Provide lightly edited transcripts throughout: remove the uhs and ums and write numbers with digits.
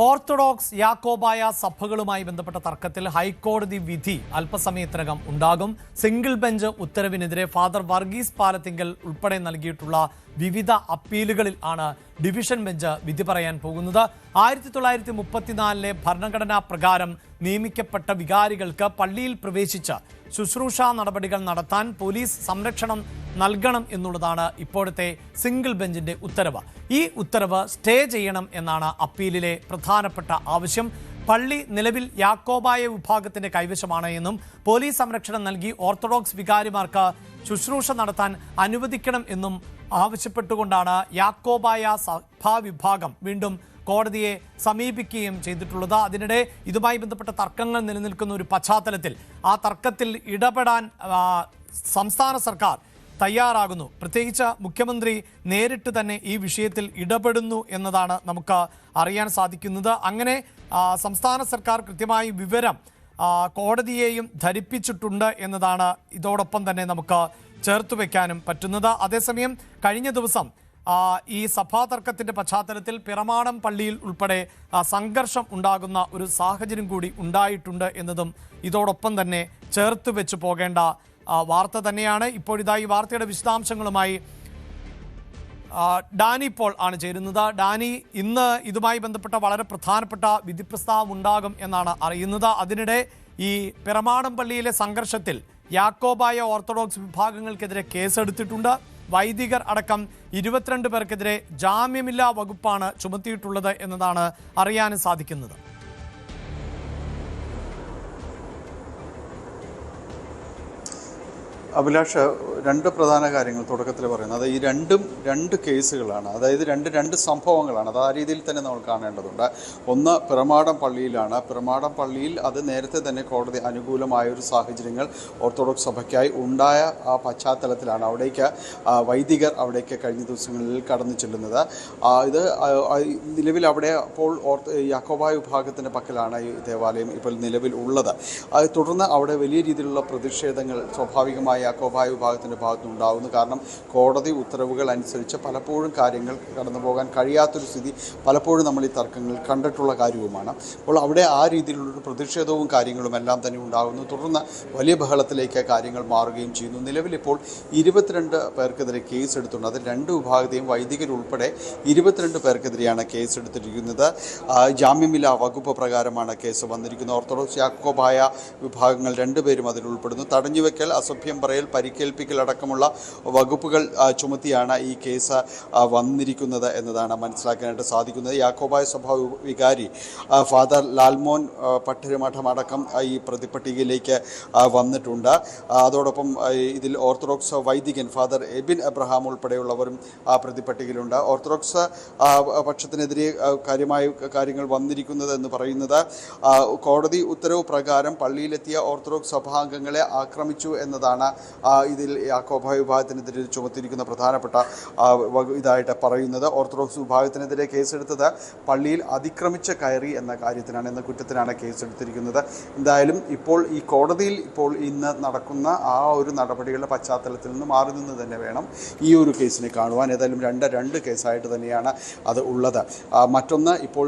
Orthodox Yakobaya സഭകളുമായി ബന്ധപ്പെട്ട തർക്കത്തിൽ ഹൈക്കോടതി വിധി അല്പസമയത്തിനകം ഉണ്ടാകും. സിംഗിൾ ബെഞ്ച് ഉത്തരവിനെതിരെ ഫാദർ വർഗീസ് പാലത്തിങ്കൽ ഉൾപ്പെടെ നൽകിയിട്ടുള്ള വിവിധ അപ്പീലുകളിൽ ആണ് ഡിവിഷൻ ബെഞ്ച് വിധി പറയാൻ പോകുന്നത്. 1934 ഭരണഘടനാ പ്രകാരം നിയമിക്കപ്പെട്ട വികാരികൾക്ക് പള്ളിയിൽ പ്രവേശിച്ച് ശുശ്രൂഷാ നടപടികൾ നടത്താൻ പോലീസ് സംരക്ഷണം നൽകണം എന്നുള്ളതാണ് ഇപ്പോഴത്തെ സിംഗിൾ ബെഞ്ചിന്റെ ഉത്തരവ്. ഈ ഉത്തരവ് സ്റ്റേ ചെയ്യണം എന്നാണ് അപ്പീലിലെ പ്രധാനപ്പെട്ട ആവശ്യം. പള്ളി നിലവിൽ യാക്കോബായ വിഭാഗത്തിന്റെ കൈവശമാണ് എന്നും പോലീസ് സംരക്ഷണം നൽകി ഓർത്തഡോക്സ് വികാരിമാർക്ക് ശുശ്രൂഷ നടത്താൻ അനുവദിക്കണം എന്നും ആവശ്യപ്പെട്ടുകൊണ്ടാണ് യാക്കോബായ സഭാ വിഭാഗം വീണ്ടും കോടതിയെ സമീപിക്കുകയും ചെയ്തിട്ടുള്ളത്. അതിനിടെ ഇതുമായി ബന്ധപ്പെട്ട തർക്കങ്ങൾ നിലനിൽക്കുന്ന ഒരു പശ്ചാത്തലത്തിൽ ആ തർക്കത്തിൽ ഇടപെടാൻ സംസ്ഥാന സർക്കാർ തയ്യാറാകുന്നു. പ്രത്യേകിച്ച് മുഖ്യമന്ത്രി നേരിട്ട് തന്നെ ഈ വിഷയത്തിൽ ഇടപെടുന്നു എന്നതാണ് നമുക്ക് അറിയാൻ സാധിക്കുന്നത്. അങ്ങനെ സംസ്ഥാന സർക്കാർ കൃത്യമായി വിവരം കോടതിയെയും ധരിപ്പിച്ചിട്ടുണ്ട് എന്നതാണ് ഇതോടൊപ്പം തന്നെ നമുക്ക് ചേർത്ത് വയ്ക്കാനും പറ്റുന്നത്. അതേസമയം കഴിഞ്ഞ ദിവസം ഈ സഭാ തർക്കത്തിന്റെ പശ്ചാത്തലത്തിൽ പിറമാടം പള്ളിയിൽ ഉൾപ്പെടെ സംഘർഷം ഉണ്ടാകുന്ന ഒരു സാഹചര്യം കൂടി ഉണ്ടായിട്ടുണ്ട് എന്നതും ഇതോടൊപ്പം തന്നെ ചേർത്ത് വെച്ച് പോകേണ്ട വാർത്ത തന്നെയാണ്. ഇപ്പോഴിതാ ഈ വാർത്തയുടെ വിശദാംശങ്ങളുമായി ഡാനി പോൾ ആണ് ചേരുന്നത്. ഡാനി, ഇന്ന് ഇതുമായി ബന്ധപ്പെട്ട വളരെ പ്രധാനപ്പെട്ട വിധിപ്രസ്താവം ഉണ്ടാകും എന്നാണ് അറിയുന്നത്. അതിനിടെ ഈ പിറമാടം പള്ളിയിലെ സംഘർഷത്തിൽ യാക്കോബായ ഓർത്തഡോക്സ് വിഭാഗങ്ങൾക്കെതിരെ കേസെടുത്തിട്ടുണ്ട്. വൈദികർ അടക്കം 22 പേർക്കെതിരെ ജാമ്യമില്ലാ വകുപ്പാണ് ചുമത്തിയിട്ടുള്ളത് എന്നതാണ് അറിയാൻ സാധിക്കുന്നത്. അഭിലാഷ്, രണ്ട് പ്രധാന കാര്യങ്ങൾ തുടക്കത്തിൽ പറയുന്നത്, ഈ രണ്ട് കേസുകളാണ്. അതായത് രണ്ട് സംഭവങ്ങളാണ്. അത് ആ രീതിയിൽ തന്നെ നമ്മൾ കാണേണ്ടതുണ്ട്. ഒന്ന് പിറമാടം പള്ളിയിലാണ്. പിറമാടം പള്ളിയിൽ അത് നേരത്തെ തന്നെ കോടതി അനുകൂലമായ ഒരു സാഹചര്യങ്ങൾ ഓർത്തഡോക്സ് സഭയ്ക്കായി ഉണ്ടായ ആ പശ്ചാത്തലത്തിലാണ് അവിടേക്ക് വൈദികർ അവിടേക്ക് കഴിഞ്ഞ ദിവസങ്ങളിൽ കടന്നു ചെല്ലുന്നത്. ഇത് നിലവിൽ അവിടെ അപ്പോൾ യാക്കോബായ വിഭാഗത്തിൻ്റെ പക്കലാണ് ഈ ദേവാലയം ഇപ്പോൾ നിലവിൽ ഉള്ളത്. തുടർന്ന് അവിടെ വലിയ രീതിയിലുള്ള പ്രതിഷേധങ്ങൾ സ്വാഭാവികമായി യാക്കോബായ വിഭാഗത്തിൻ്റെ ഭാഗത്തുനിന്നുണ്ടാകുന്നു. കാരണം കോടതി ഉത്തരവുകൾ അനുസരിച്ച് പലപ്പോഴും കാര്യങ്ങൾ കടന്നു പോകാൻ കഴിയാത്തൊരു സ്ഥിതി പലപ്പോഴും നമ്മൾ ഈ തർക്കങ്ങൾ കണ്ടിട്ടുള്ള കാര്യവുമാണ്. അപ്പോൾ അവിടെ ആ രീതിയിലുള്ളൊരു പ്രതിഷേധവും കാര്യങ്ങളും എല്ലാം തന്നെ ഉണ്ടാകുന്നു. തുടർന്ന് വലിയ ബഹളത്തിലേക്ക് കാര്യങ്ങൾ മാറുകയും ചെയ്യുന്നു. നിലവിലിപ്പോൾ 22 പേർക്കെതിരെ കേസെടുത്തിട്ടുണ്ട്. അതിൽ 2 വിഭാഗത്തെയും വൈദികരുൾപ്പെടെ 22 പേർക്കെതിരെയാണ് കേസെടുത്തിരിക്കുന്നത്. ജാമ്യമില്ലാ വകുപ്പ് പ്രകാരമാണ് കേസ് വന്നിരിക്കുന്നത്. ഓർത്തഡോക്സ് യാക്കോബായ വിഭാഗങ്ങൾ 2 പേരും അതിൽ ഉൾപ്പെടുന്നു. തടഞ്ഞുവെക്കൽ, അസഭ്യം പറയൽ, പരിക്കേൽപ്പിക്കൽ അടക്കമുള്ള വകുപ്പുകൾ ചുമത്തിയാണ് ഈ കേസ് വന്നിരിക്കുന്നത് എന്നതാണ് മനസ്സിലാക്കാനായിട്ട് സാധിക്കുന്നത്. യാക്കോബായ സഭാ വികാരി ഫാദർ ലാൽമോൻ പട്ടരുമഠം അടക്കം ഈ പ്രതിപട്ടികയിലേക്ക് വന്നിട്ടുണ്ട്. അതോടൊപ്പം ഇതിൽ ഓർത്തഡോക്സ് വൈദികൻ ഫാദർ എബിൻ എബ്രഹാം ഉൾപ്പെടെയുള്ളവരും ആ പ്രതിപട്ടികയിലുണ്ട്. ഓർത്തഡോക്സ് പക്ഷത്തിനെതിരെ കാര്യമായ കാര്യങ്ങൾ വന്നിരിക്കുന്നത് എന്ന് പറയുന്നത് കോടതി ഉത്തരവ് പ്രകാരം പള്ളിയിലെത്തിയ ഓർത്തഡോക്സ് സഭാംഗങ്ങളെ ആക്രമിച്ചു എന്നതാണ് ഇതിൽ യാക്കോബായ വിഭാഗത്തിനെതിരെ ചുമത്തിയിരിക്കുന്ന പ്രധാനപ്പെട്ട ഇതായിട്ട് പറയുന്നത്. ഓർത്തഡോക്സ് വിഭാഗത്തിനെതിരെ കേസെടുത്തത് പള്ളിയിൽ അതിക്രമിച്ച് കയറി എന്ന കാര്യത്തിനാണ്, എന്ന കുറ്റത്തിനാണ് കേസെടുത്തിരിക്കുന്നത്. എന്തായാലും ഇപ്പോൾ ഈ കോടതിയിൽ ഇപ്പോൾ ഇന്ന് നടക്കുന്ന ആ ഒരു നടപടികളുടെ പശ്ചാത്തലത്തിൽ നിന്ന് മാറി നിന്ന് തന്നെ വേണം ഈ ഒരു കേസിനെ കാണുവാൻ. ഏതായാലും രണ്ട് കേസായിട്ട് തന്നെയാണ് അത് ഉള്ളത്. മറ്റൊന്ന്, ഇപ്പോൾ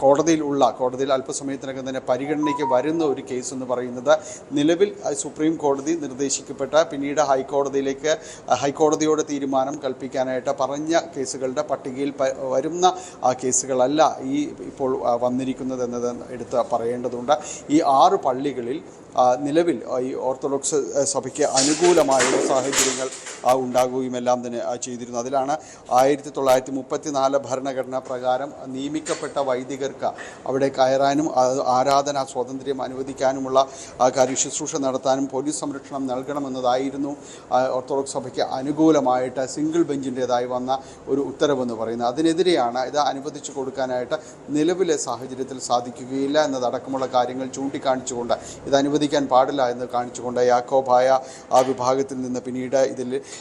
കോടതിയിൽ അല്പസമയത്തിനകം തന്നെ പരിഗണനയ്ക്ക് വരുന്ന ഒരു കേസ് എന്ന് പറയുന്നത് നിലവിൽ സുപ്രീം കോടതി നിർദ്ദേശിക്കപ്പെട്ട പിന്നീട് ഹൈക്കോടതിയോട് തീരുമാനം കൽപ്പിക്കാനായിട്ട് പറഞ്ഞ കേസുകളുടെ പട്ടികയിൽ വരുന്ന കേസുകളല്ല ഈ ഇപ്പോൾ വന്നിരിക്കുന്നത് എന്നത് എടുത്ത് പറയേണ്ടതുണ്ട്. ഈ 6 പള്ളികളിൽ നിലവിൽ ഈ ഓർത്തഡോക്സ് സഭയ്ക്ക് അനുകൂലമായുള്ള സാഹചര്യങ്ങൾ ഉണ്ടാകുകയും എല്ലാം തന്നെ ചെയ്തിരുന്നു. അതിലാണ് 1934 ഭരണഘടനാ പ്രകാരം നിയമിക്കപ്പെട്ട വൈദികർക്ക് അവിടെ കയറാനും ആരാധനാ സ്വാതന്ത്ര്യം അനുവദിക്കാനുമുള്ള ശുശ്രൂഷ നടത്താനും പോലീസ് സംരക്ഷണം നൽകണമെന്നതായിരുന്നു ഓർത്തഡോക്സ് സഭയ്ക്ക് അനുകൂലമായിട്ട് സിംഗിൾ ബെഞ്ചിൻ്റേതായി വന്ന ഒരു ഉത്തരവെന്ന് പറയുന്നത്. അതിനെതിരെയാണ് ഇത് അനുവദിച്ചു കൊടുക്കാനായിട്ട് നിലവിലെ സാഹചര്യത്തിൽ സാധിക്കുകയില്ല എന്നതടക്കമുള്ള കാര്യങ്ങൾ ചൂണ്ടിക്കാണിച്ചുകൊണ്ട് ഇത് അനുവദിക്കാൻ പാടില്ല എന്ന് കാണിച്ചുകൊണ്ട് യാക്കോബായ ആ വിഭാഗത്തിൽ നിന്ന് പിന്നീട്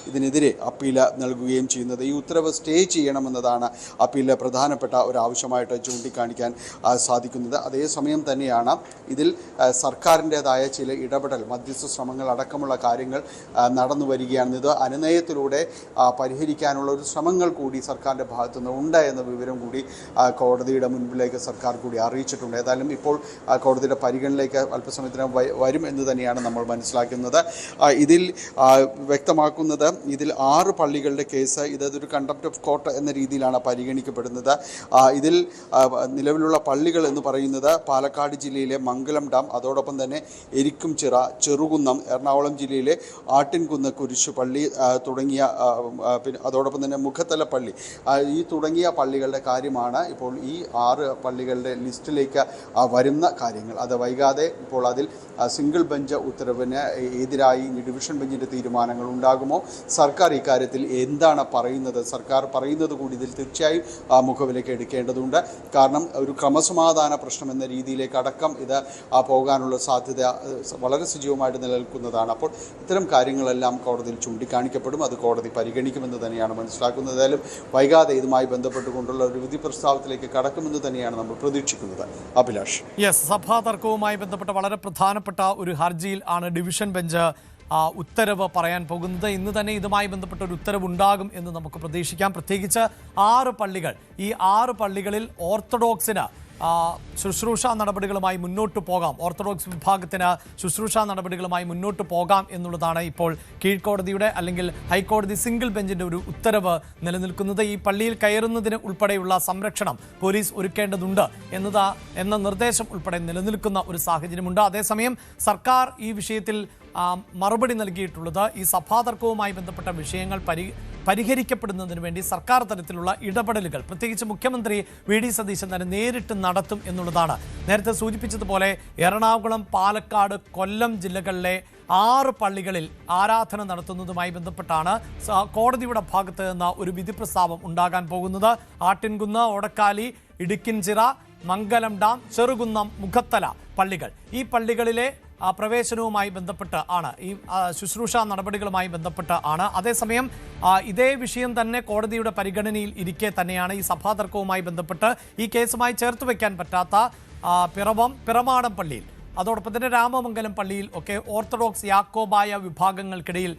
ഇതിനെതിരെ അപ്പീൽ നൽകുകയും ചെയ്യുന്നത്. ഈ ഉത്തരവ് സ്റ്റേ ചെയ്യണമെന്നതാണ് അപ്പീലിലെ പ്രധാനപ്പെട്ട ഒരു ആവശ്യമായിട്ട് ചൂണ്ടിക്കാണിക്കാൻ സാധിക്കുന്നത്. അതേസമയം തന്നെയാണ് ഇതിൽ സർക്കാരിൻ്റേതായ ചില ഇടപെടൽ, മധ്യസ്ഥ ശ്രമങ്ങൾ അടക്കമുള്ള കാര്യങ്ങൾ നടന്നു വരികയാണ്. ഇത് അനുനയത്തിലൂടെ പരിഹരിക്കാനുള്ള ഒരു ശ്രമങ്ങൾ കൂടി സർക്കാരിൻ്റെ ഭാഗത്തുനിന്ന് ഉണ്ട് എന്ന വിവരം കൂടി കോടതിയുടെ മുൻപിലേക്ക് സർക്കാർ കൂടി അറിയിച്ചിട്ടുണ്ട്. ഏതായാലും ഇപ്പോൾ കോടതിയുടെ പരിഗണനയിലേക്ക് അല്പസമയത്തിനകം വരും എന്ന് തന്നെയാണ് നമ്മൾ മനസ്സിലാക്കുന്നത്. ഇതിൽ വ്യക്തമാക്കുന്നത് ഇതിൽ 6 പള്ളികളുടെ കേസ് ഇതൊരു കണ്ടംപ്റ്റ് ഓഫ് കോർട്ട് എന്ന രീതിയിലാണ് പരിഗണിക്കപ്പെടുന്നത്. ഇതിൽ നിലവിലുള്ള പള്ളികൾ എന്ന് പറയുന്നത് പാലക്കാട് ജില്ലയിലെ മംഗലം ഡാം, അതോടൊപ്പം തന്നെ എരിക്കുംചിറ, ചെറുകുന്നം, എറണാകുളം ജില്ലയിലെ ആട്ടിൻകുന്ന് കുരിശുപള്ളി തുടങ്ങിയ അതോടൊപ്പം തന്നെ മുഖത്തല പള്ളി, ഈ തുടങ്ങിയ പള്ളികളുടെ കാര്യമാണ് ഇപ്പോൾ ഈ 6 പള്ളികളുടെ ലിസ്റ്റിലേക്ക് വരുന്ന കാര്യങ്ങൾ. അത് വൈകാതെ ഇപ്പോൾ അതിൽ സിംഗിൾ ബെഞ്ച് ഉത്തരവിന് എതിരായി ഡിവിഷൻ ബെഞ്ചിൻ്റെ തീരുമാനങ്ങൾ ഉണ്ടാകുമോ, സർക്കാർ ഇക്കാര്യത്തിൽ എന്താണ് പറയുന്നത്, സർക്കാർ പറയുന്നത് കൂടി ഇതിൽ തീർച്ചയായും മുഖവിലേക്ക് എടുക്കേണ്ടതുണ്ട്. കാരണം ഒരു ക്രമസമാധാന പ്രശ്നം എന്ന രീതിയിലേക്ക് അടക്കം ഇത് പോകാനുള്ള സാധ്യത വളരെ സജീവമായിട്ട് നിലനിൽക്കുന്നതാണ്. അപ്പോൾ ഇത്തരം കാര്യങ്ങളെല്ലാം കോടതിയിൽ ചൂണ്ടിക്കാണിക്കപ്പെടും, അത് കോടതി പരിഗണിക്കുമെന്ന് തന്നെയാണ് മനസ്സിലാക്കുന്നത്. ഏതായാലും വൈകാതെ ഇതുമായി ബന്ധപ്പെട്ടുകൊണ്ടുള്ള ഒരു വിധി പ്രസ്താവത്തിലേക്ക് കടക്കുമെന്ന് തന്നെയാണ് നമ്മൾ പ്രതീക്ഷിക്കുന്നത്. അഭിലാഷ്. യെസ്, സഭാ തർക്കവുമായി ബന്ധപ്പെട്ട വളരെ പ്രധാനപ്പെട്ട ഒരു ഹർജിയിൽ ആണ് ഡിവിഷൻ ബെഞ്ച് ഉത്തരവ് പറയാൻ പോകുന്നത്. ഇന്ന് തന്നെ ഇതുമായി ബന്ധപ്പെട്ട ഒരു ഉത്തരവ് ഉണ്ടാകും എന്ന് നമുക്ക് പ്രതീക്ഷിക്കാം. പ്രത്യേകിച്ച് 6 പള്ളികൾ, ഈ 6 പള്ളികളിൽ ഓർത്തഡോക്സിന് ശുശ്രൂഷ നടപടികളുമായി മുന്നോട്ട് പോകാം, ഓർത്തഡോക്സ് വിഭാഗത്തിന് ശുശ്രൂഷ നടപടികളുമായി മുന്നോട്ട് പോകാം എന്നുള്ളതാണ് ഇപ്പോൾ കീഴ്ക്കോടതിയുടെ അല്ലെങ്കിൽ ഹൈക്കോടതി സിംഗിൾ ബെഞ്ചിന്റെ ഒരു ഉത്തരവ് നിലനിൽക്കുന്നത്. ഈ പള്ളിയിൽ കയറുന്നതിന് ഉൾപ്പെടെയുള്ള സംരക്ഷണം പോലീസ് ഒരുക്കേണ്ടതുണ്ട് എന്ന നിർദ്ദേശം ഉൾപ്പെടെ നിലനിൽക്കുന്ന ഒരു സാഹചര്യമുണ്ട്. അതേസമയം സർക്കാർ ഈ വിഷയത്തിൽ മറുപടി നൽകിയിട്ടുള്ളത് ഈ സഭാതർക്കവുമായി ബന്ധപ്പെട്ട വിഷയങ്ങൾ പരിഹരിക്കപ്പെടുന്നതിന് വേണ്ടി സർക്കാർ തലത്തിലുള്ള ഇടപെടലുകൾ പ്രത്യേകിച്ച് മുഖ്യമന്ത്രി വി.ഡി. സതീശൻ തന്നെ നേരിട്ട് നടത്തും എന്നുള്ളതാണ്. നേരത്തെ സൂചിപ്പിച്ചതുപോലെ എറണാകുളം, പാലക്കാട്, കൊല്ലം ജില്ലകളിലെ 6 പള്ളികളിൽ ആരാധന നടത്തുന്നതുമായി ബന്ധപ്പെട്ടാണ് കോടതിയുടെ ഭാഗത്ത് നിന്ന് ഒരു വിധി പ്രസ്താവം ഉണ്ടാകാൻ പോകുന്നത്. ആട്ടിൻകുന്ന്, ഓടക്കാലി, ഇടുക്കിൻചിറ, മംഗലം ഡാം, ചെറുകുന്നം, മുഖത്തല പള്ളികൾ, ഈ പള്ളികളിലെ പ്രവേശനവുമായി ബന്ധപ്പെട്ട് ആണ്, ഈ ശുശ്രൂഷ നടപടികളുമായി ബന്ധപ്പെട്ട് ആണ്. അതേസമയം ഇതേ വിഷയം തന്നെ കോടതിയുടെ പരിഗണനയിൽ ഇരിക്കെ തന്നെയാണ് ഈ സഭാതർക്കവുമായി ബന്ധപ്പെട്ട് ഈ കേസുമായി ചേർത്ത് വയ്ക്കാൻ പറ്റാത്ത പിറമാടം പള്ളിയിൽ, അതോടൊപ്പം തന്നെ രാമമംഗലം പള്ളിയിൽ ഒക്കെ ഓർത്തഡോക്സ് യാക്കോബായ വിഭാഗങ്ങൾക്കിടയിൽ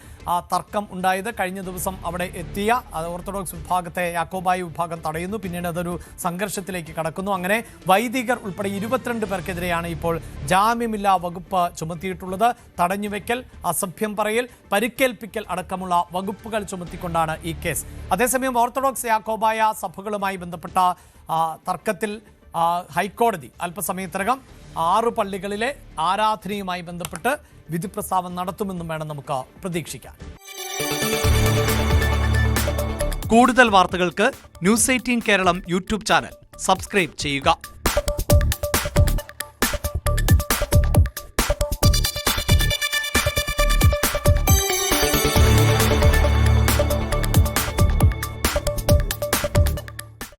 തർക്കം ഉണ്ടായത്. കഴിഞ്ഞ ദിവസം അവിടെ എത്തിയ ഓർത്തഡോക്സ് വിഭാഗത്തെ യാക്കോബായ വിഭാഗം തടയുന്നു, പിന്നീട് അതൊരു സംഘർഷത്തിലേക്ക് കടക്കുന്നു. അങ്ങനെ വൈദികർ ഉൾപ്പെടെ 22 പേർക്കെതിരെയാണ് ഇപ്പോൾ ജാമ്യമില്ലാ വകുപ്പ് ചുമത്തിയിട്ടുള്ളത്. തടഞ്ഞുവെക്കൽ, അസഭ്യം പറയൽ, പരിക്കേൽപ്പിക്കൽ അടക്കമുള്ള വകുപ്പുകൾ ചുമത്തിക്കൊണ്ടാണ് ഈ കേസ്. അതേസമയം ഓർത്തഡോക്സ് യാക്കോബായ സഭകളുമായി ബന്ധപ്പെട്ട തർക്കത്തിൽ ഹൈക്കോടതി അല്പസമയത്തിനകം 6 പള്ളികളിലെ ആരാധനയുമായി ബന്ധപ്പെട്ട് വിധി പ്രസ്താവം നടത്തുമെന്നും വേണം നമുക്ക് പ്രതീക്ഷിക്കാം. കൂടുതൽ വാർത്തകൾക്ക് news 18 Keralam YouTube channel subscribe ചെയ്യുക.